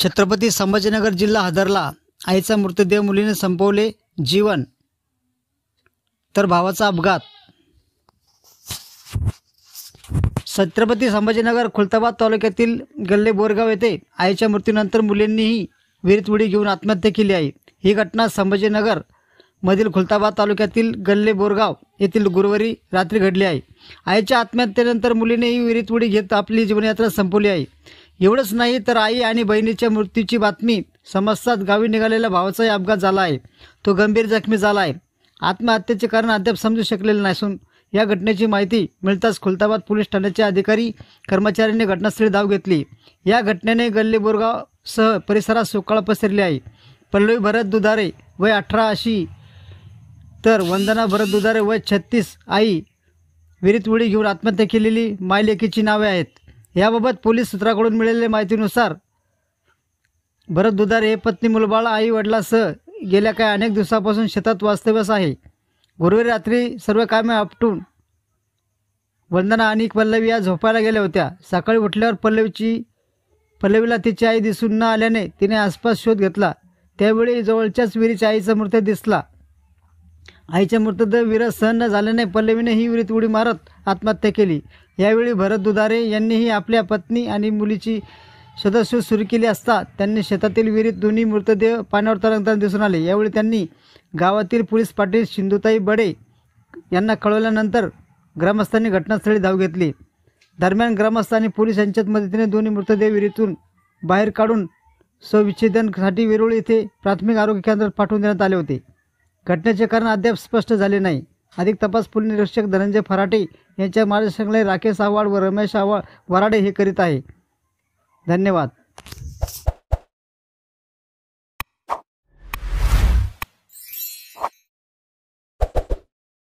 छत्रपती संभाजीनगर जिल्हा हादरला। आईचा मृतदेह मुलीने संपवले जीवन, तर भावाचा अपघात। छत्रपती संभाजीनगर खुलताबाद तालुक्यातील गल्ले बोरगाव येथे आईच्या मृत्यूनंतर मुलींनीही विहिरीत उडी घेऊन आत्महत्या केली आहे। ही घटना संभाजीनगर मधील खुलताबाद तालुक्यातील गल्ले बोरगाव येथील गुरुवारी रात्री घडली आहे। आईच्या आत्महत्येनंतर मुलीनेही विहिरीत उडी घेत आपली जीवनयात्रा संपवली आहे। एवढंच नाही तर आई आणि बहिणीच्या मृत्यूची बातमी समजताच गावी निघालेल्या भावाचाही अपघात झाला आहे। तो गंभीर जखमी झाला आहे। आत्महत्येचे कारण अद्याप समजू शकलेले नसून या घटनेची माहिती मिळताच खुलताबाद पोलीस ठाण्याचे अधिकारी कर्मचाऱ्यांनी घटनास्थळी धाव घेतली। या घटनेने गल्ले बोरगावसह परिसरात शोककळा पसरली आहे। पल्लवी भरत दुधारे वय 18 अशी तर वंदना भरत दुधारे वय 36 आई विहिरीत उडी घेऊन आत्महत्या केलेली मायलेकीची नावे आहेत। याबाबत पोलीस सूत्रांकडून मिळालेल्या माहितीनुसार भरत दुधारे हे पत्नी मुलबाळ आई वडिलांसह गेल्या काही अनेक दिवसापासून शेतात वास्तव्यास आहे। गुरुवारी रात्री सर्व कामे आपटून वंदना आणि पल्लवी या झोपायला गेल्या होत्या। सकाळी उठल्यावर पल्लवीला तिची आई दिसून न आल्याने तिने आसपास शोध घेतला। त्यावेळी जवळच्याच विहिरीत आईचा मृतदेह दिसला। आईचा मृतदेह विहिरीत सहन न झाल्याने पल्लवीने ही विहिरीत उडी मारत आत्महत्या केली। यावेळी भरत दुधारे यांनीही आपल्या पत्नी आणि मुलीची शोधाशोध सुरू केली असता त्यांनी शेतातील विहिरीत दोन्ही मृतदेह पाण्यावर तरंगताना दिसून आले। यावेळी त्यांनी गावातील पोलीस पाटील सिंधुताई बडे यांना कळवल्यानंतर ग्रामस्थांनी घटनास्थळी धाव घेतली। दरम्यान ग्रामस्थ आणि पोलीस यांच्यात मदतीने दोन्ही मृतदेह विहिरीतून बाहेर काढून शवविच्छेदनासाठी वेरूळ येथे प्राथमिक आरोग्य केंद्रात पाठवून देण्यात आले होते। घटनेचे कारण अद्याप स्पष्ट झाले नाही। अधिक तपास पोलीस निरीक्षक धनंजय फराटे यांच्या मार्गदर्शनाखाली राकेश आव्हाड व रमेश वराडे हे करीत आहे। धन्यवाद।